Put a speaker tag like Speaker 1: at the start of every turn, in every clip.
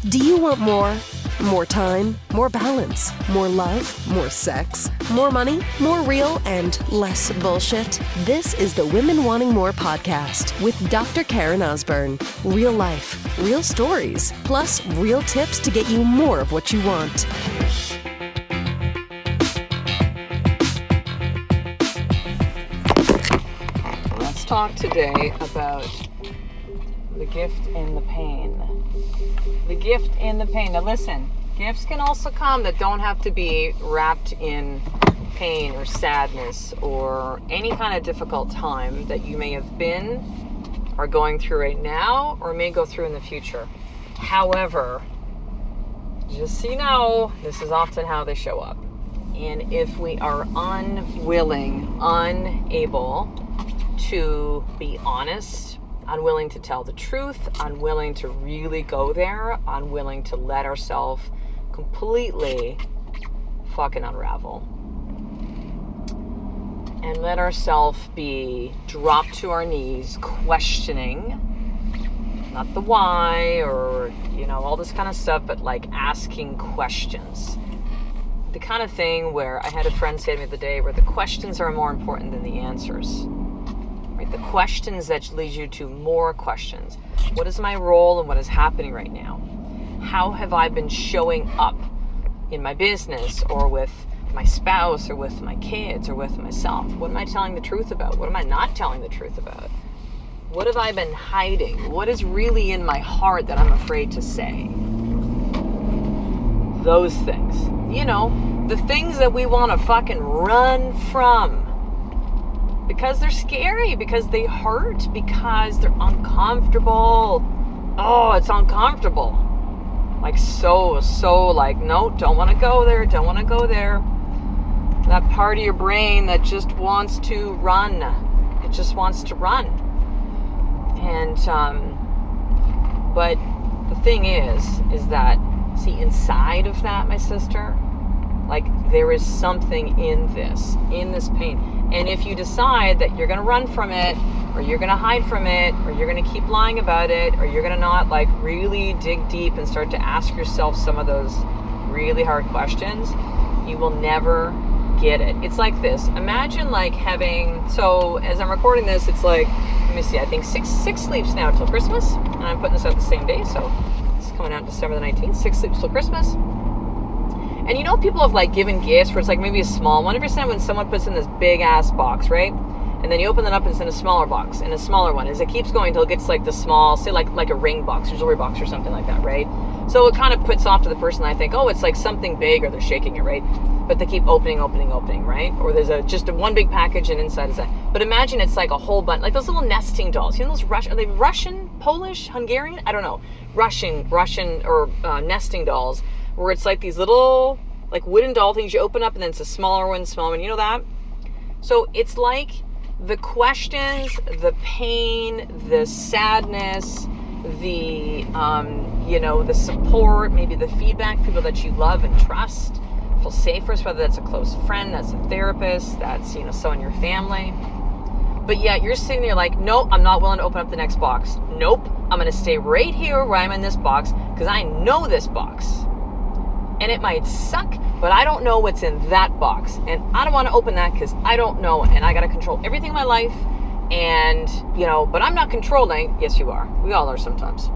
Speaker 1: Do you want more? More time, more balance, more love, more sex, more money, more real, and less bullshit? This is the Women Wanting More podcast with Dr. Karen Osborne. Real life, real stories, plus real tips to get you more of what you want.
Speaker 2: Let's talk today about the gift and the pain. The gift and the pain. Now listen, gifts can also come that don't have to be wrapped in pain or sadness or any kind of difficult time that you may have been, are going through right now, or may go through in the future. However, just so you know, this is often how they show up. And if we are unwilling, unable to be honest, unwilling to tell the truth, unwilling to really go there, unwilling to let ourselves completely fucking unravel and let ourselves be dropped to our knees questioning, not the why or, all this kind of stuff, but like asking questions. The kind of thing where I had a friend say to me the other day where the questions are more important than the answers. The questions that lead you to more questions. What is my role and what is happening right now? How have I been showing up in my business or with my spouse or with my kids or with myself? What am I telling the truth about? What am I not telling the truth about? What have I been hiding? What is really in my heart that I'm afraid to say? Those things. The things that we want to fucking run from. Because they're scary, because they hurt, because they're uncomfortable. Oh, it's uncomfortable. Like so, no, don't want to go there, don't want to go there. That part of your brain that just wants to run. It just wants to run. And, but the thing is that, see, inside of that, my sister, like there is something in this pain. And if you decide that you're going to run from it, or you're going to hide from it, or you're going to keep lying about it, or you're going to not like really dig deep and start to ask yourself some of those really hard questions, you will never get it. It's like this. Imagine like so as I'm recording this, it's like, let me see, I think six sleeps now till Christmas. And I'm putting this out the same day. So it's coming out December the 19th, 6 sleeps till Christmas. And people have like given gifts where it's like maybe a small one. Have you seen when someone puts in this big ass box, right? And then you open it up and it's in a smaller box and a smaller one. As it keeps going until it gets like the small, say like a ring box or jewelry box or something like that, right? So it kind of puts off to the person, I think, oh, it's like something big, or they're shaking it, right? But they keep opening, right? Or there's just one big package and inside is that. But imagine it's like a whole bunch, like those little nesting dolls. Those are they Russian, Polish, Hungarian? I don't know. Russian or nesting dolls. Where it's like these little like wooden doll things you open up and then it's a smaller one, you know that? So it's like the questions, the pain, the sadness, the, the support, maybe the feedback, people that you love and trust, feel safe with, whether that's a close friend, that's a therapist, that's, someone in your family. But yet you're sitting there like, nope, I'm not willing to open up the next box. Nope, I'm going to stay right here where I'm in this box because I know this box. And it might suck, but I don't know what's in that box. And I don't want to open that because I don't know. And I got to control everything in my life. And, but I'm not controlling. Yes, you are. We all are sometimes.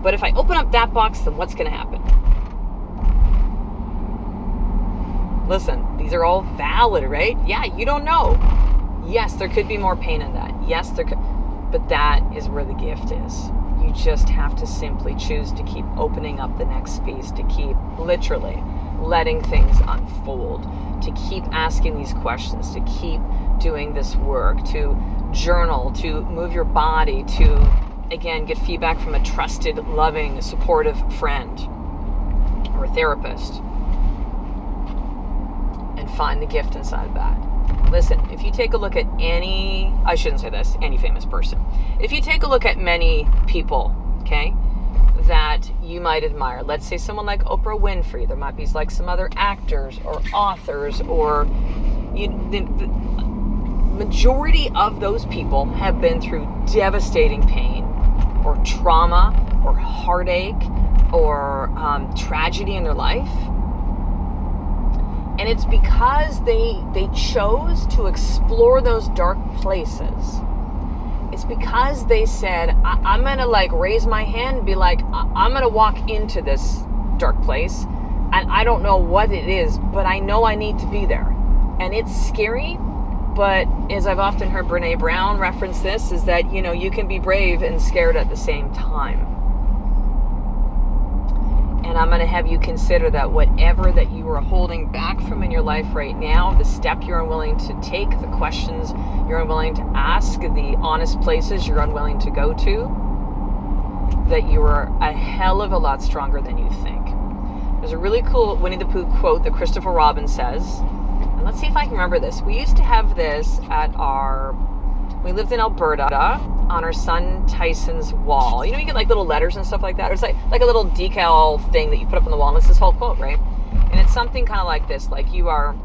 Speaker 2: But if I open up that box, then what's going to happen? Listen, these are all valid, right? Yeah, you don't know. Yes, there could be more pain in that. Yes, there could. But that is where the gift is. You just have to simply choose to keep opening up the next piece, to keep literally letting things unfold, to keep asking these questions, to keep doing this work, to journal, to move your body, to, again, get feedback from a trusted, loving, supportive friend or therapist, and find the gift inside of that. Listen, if you take a look at any famous person. If you take a look at many people, okay, that you might admire, let's say someone like Oprah Winfrey, there might be like some other actors or authors, or the majority of those people have been through devastating pain or trauma or heartache or tragedy in their life. And it's because they chose to explore those dark places. It's because they said, I'm going to like raise my hand and be like, I'm going to walk into this dark place. And I don't know what it is, but I know I need to be there. And it's scary. But as I've often heard Brene Brown reference this, is that, you know, you can be brave and scared at the same time. And I'm going to have you consider that whatever that you are holding back from in your life right now, the step you're unwilling to take, the questions you're unwilling to ask, the honest places you're unwilling to go to, that you are a hell of a lot stronger than you think. There's a really cool Winnie the Pooh quote that Christopher Robin says, and let's see if I can remember this. We used to have this we lived in Alberta, on our son Tyson's wall. You know, you get like little letters and stuff like that. Or it's like a little decal thing that you put up on the wall, and it's this whole quote, right? And it's something kind of like this, like you are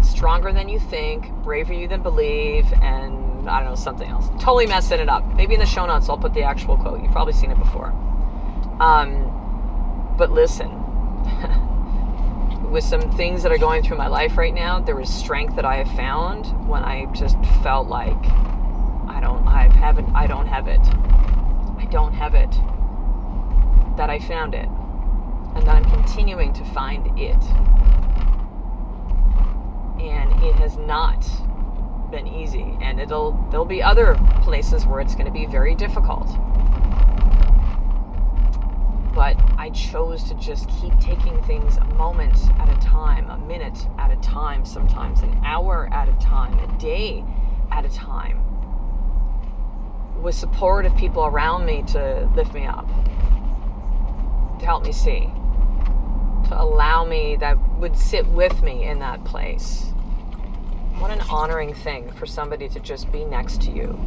Speaker 2: stronger than you think, braver you than believe, and I don't know, something else. Totally messing it up. Maybe in the show notes I'll put the actual quote. You've probably seen it before. But listen, with some things that are going through my life right now, there is strength that I have found when I just felt like I don't have it, that I found it, and that I'm continuing to find it. And it has not been easy, and there'll be other places where it's going to be very difficult. But I chose to just keep taking things a moment at a time, a minute at a time, sometimes an hour at a time, a day at a time, with support of people around me to lift me up, to help me see, to allow me, that would sit with me in that place. What an honoring thing for somebody to just be next to you,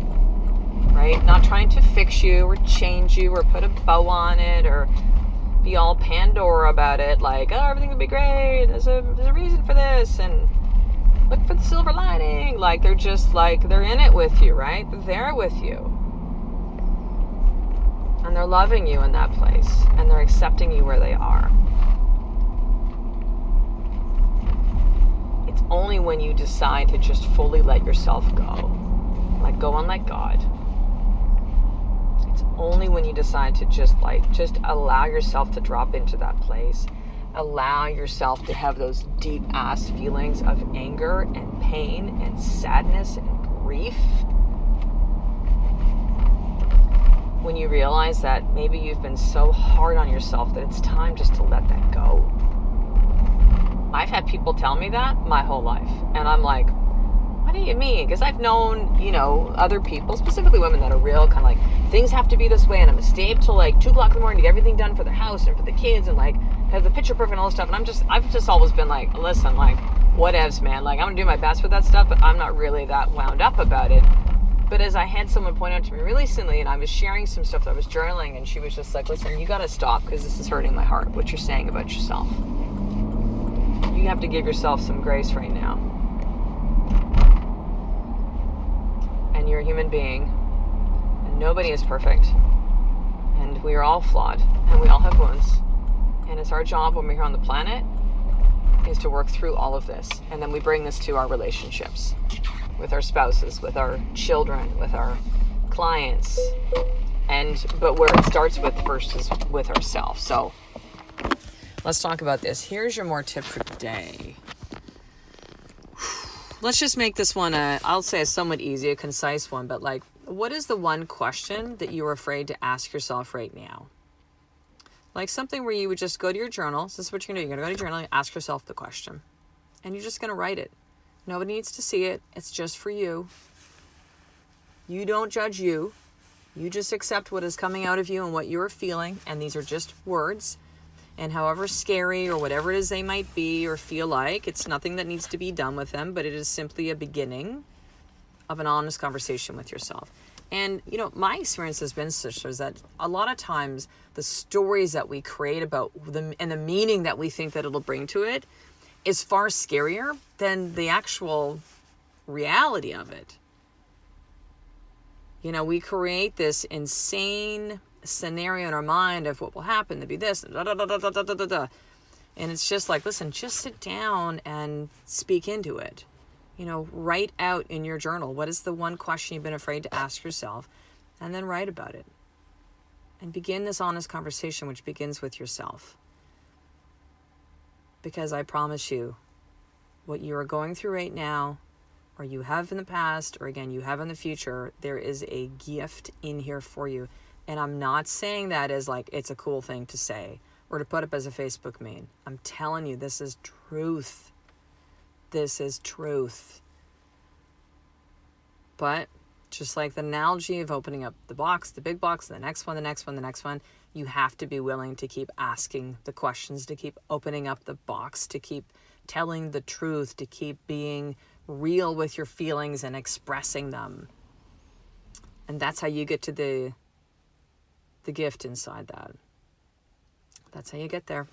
Speaker 2: right? Not trying to fix you or change you or put a bow on it or be all Pandora about it, like, oh, everything will be great, there's a reason for this, and look for the silver lining. Like, they're just like, they're in it with you, right? They're there with you. And they're loving you in that place, and they're accepting you where they are. It's only when you decide to just fully let yourself go, let go and let God. It's only when you decide to just allow yourself to drop into that place, allow yourself to have those deep ass feelings of anger and pain and sadness and grief. When you realize that maybe you've been so hard on yourself that it's time just to let that go. I've had people tell me that my whole life, and I'm like, what do you mean? Because I've known, other people, specifically women, that are real kind of like, things have to be this way, and I'm gonna stay up till like 2 o'clock in the morning to get everything done for the house and for the kids, and like have the picture perfect and all this stuff. And I've just always been like, listen, like, whatevs, man. Like, I'm gonna do my best with that stuff, but I'm not really that wound up about it. But as I had someone point out to me recently, and I was sharing some stuff that I was journaling, and she was just like, listen, you gotta stop, because this is hurting my heart, what you're saying about yourself. You have to give yourself some grace right now. And you're a human being, and nobody is perfect, and we are all flawed, and we all have wounds, and it's our job when we're here on the planet is to work through all of this, and then we bring this to our relationships, with our spouses, with our children, with our clients, but where it starts with first is with ourselves. So let's talk about this. Here's your more tip for today. Let's just make this one I'll say a somewhat easy, a concise one, but like, what is the one question that you're afraid to ask yourself right now? Like something where you would just go to your journal. This is what you're going to do. You're going to go to your journal and ask yourself the question. And you're just going to write it. Nobody needs to see it. It's just for you. You don't judge you. You just accept what is coming out of you and what you're feeling. And these are just words. And however scary or whatever it is they might be or feel like, it's nothing that needs to be done with them, but it is simply a beginning of an honest conversation with yourself. And, my experience has been such is that a lot of times the stories that we create about them and the meaning that we think that it'll bring to it is far scarier than the actual reality of it. We create this insane scenario in our mind of what will happen to be this, da, da, da, da, da, da, da, da. And it's just like, listen, just sit down and speak into it. Write out in your journal, what is the one question you've been afraid to ask yourself, and then write about it. And begin this honest conversation, which begins with yourself. Because I promise you, what you are going through right now, or you have in the past, or again, you have in the future, there is a gift in here for you. And I'm not saying that as like it's a cool thing to say or to put up as a Facebook meme. I'm telling you, this is truth. This is truth. But just like the analogy of opening up the box, the big box, the next one, the next one, the next one, you have to be willing to keep asking the questions, to keep opening up the box, to keep telling the truth, to keep being real with your feelings and expressing them. And that's how you get to the gift inside that. That's how you get there.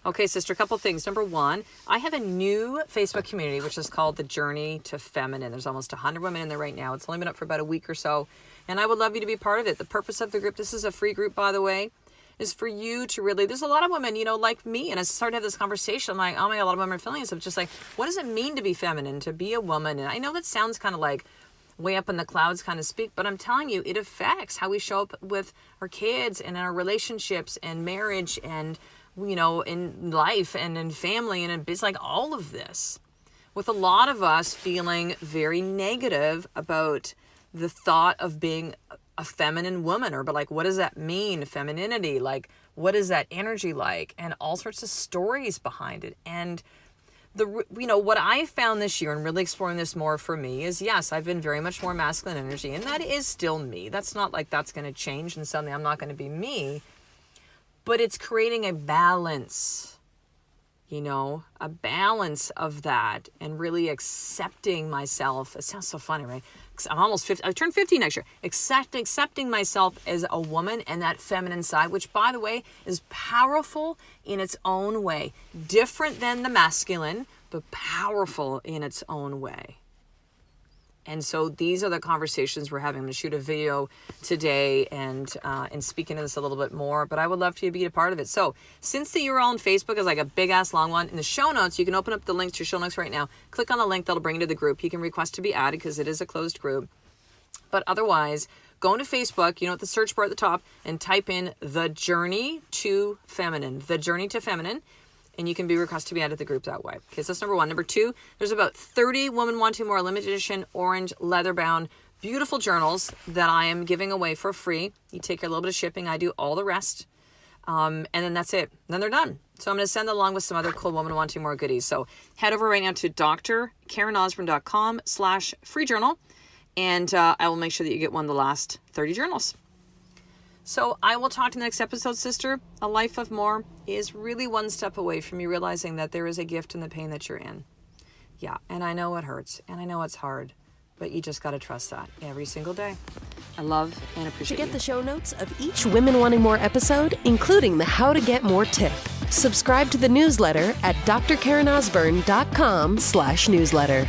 Speaker 2: Okay, sister, a couple things. Number one, I have a new Facebook community, which is called The Journey to Feminine. There's almost 100 women in there right now. It's only been up for about a week or so. And I would love you to be part of it. The purpose of the group, this is a free group, by the way, is for you to really, there's a lot of women, like me, and I started to have this conversation, I'm like, oh my God, a lot of women are feeling this. It's just like, what does it mean to be feminine, to be a woman? And I know that sounds kind of like way up in the clouds kind of speak, but I'm telling you, it affects how we show up with our kids and our relationships and marriage and, in life and in family and in business, like all of this. With a lot of us feeling very negative about the thought of being a feminine woman, but like, what does that mean? Femininity, like, what is that energy like? And all sorts of stories behind it. And what I found this year and really exploring this more for me is, yes, I've been very much more masculine energy, and that is still me. That's not like that's going to change and suddenly I'm not going to be me, but it's creating a balance, a balance of that and really accepting myself. It sounds so funny, right? I'm almost 50. I turn 50 next year. Accepting myself as a woman and that feminine side, which, by the way, is powerful in its own way. Different than the masculine, but powerful in its own way. And so these are the conversations we're having. I'm going to shoot a video today and speak into this a little bit more, but I would love for you to be a part of it. So since the URL on Facebook is like a big ass long one, in the show notes, you can open up the links to your show notes right now. Click on the link that'll bring you to the group. You can request to be added because it is a closed group. But otherwise, go into Facebook, at the search bar at the top, and type in The Journey to Feminine. The Journey to Feminine. And you can be requested to be added to the group that way. Okay, so that's number one. Number two, there's about 30 Women Wanting More limited edition, orange, leather-bound, beautiful journals that I am giving away for free. You take a little bit of shipping. I do all the rest. And then that's it. Then they're done. So I'm going to send them along with some other cool Women Wanting More goodies. So head over right now to drkarenosborne.com/free journal. And I will make sure that you get one of the last 30 journals. So I will talk to you in the next episode, sister. A life of more is really one step away from you realizing that there is a gift in the pain that you're in. Yeah, and I know it hurts, and I know it's hard, but you just got to trust that every single day. I love and appreciate you.
Speaker 1: To get the show notes of each Women Wanting More episode, including the How to Get More tip, subscribe to the newsletter at drkarenosborne.com/newsletter.